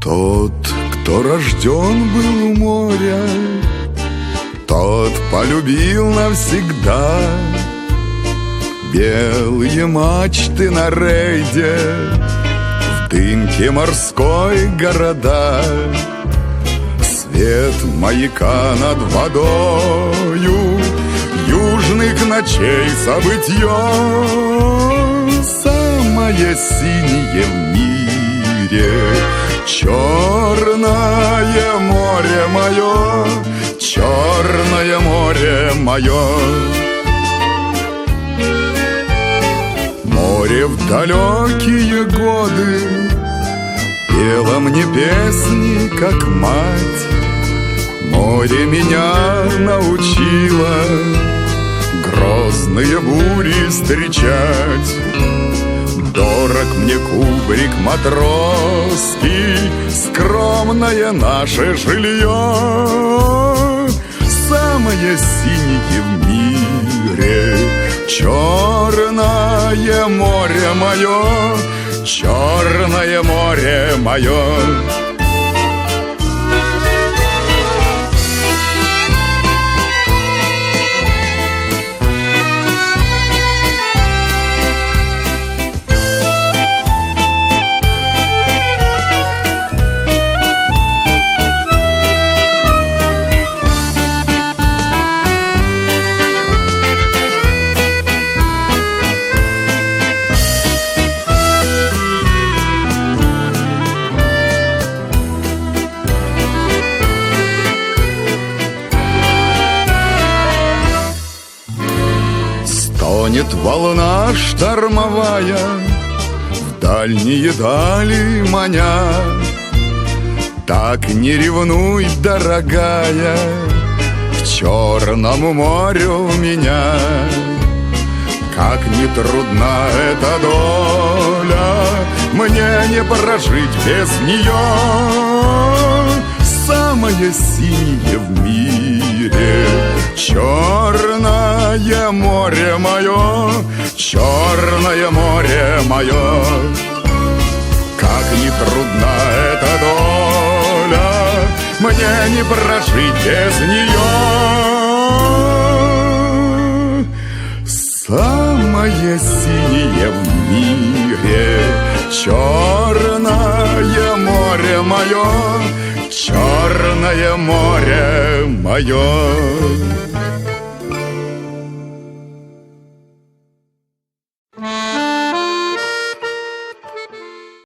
Тот, кто рожден был у моря, тот полюбил навсегда белые мачты на рейде, в дымке морской города, свет маяка над водою, южных ночей забытье, самое синее в мире, черное море мое, черное море мое. Море в далекие годы пело мне песни, как мать. Море меня научило грозные бури встречать. Дорог мне кубрик матросский, скромное наше жилье, самое синее в мире, черное море мое, черное море мое. Тонет волна штормовая, в дальние дали маня. Так не ревнуй, дорогая, к Черному морю меня. Как не трудна эта доля, мне не прожить без нее. Самое синее в мире, черное море мое, черное море мое. Как не трудна эта доля, мне не прожить без нее. Самое синее в мире, черное море мое, черное море мое.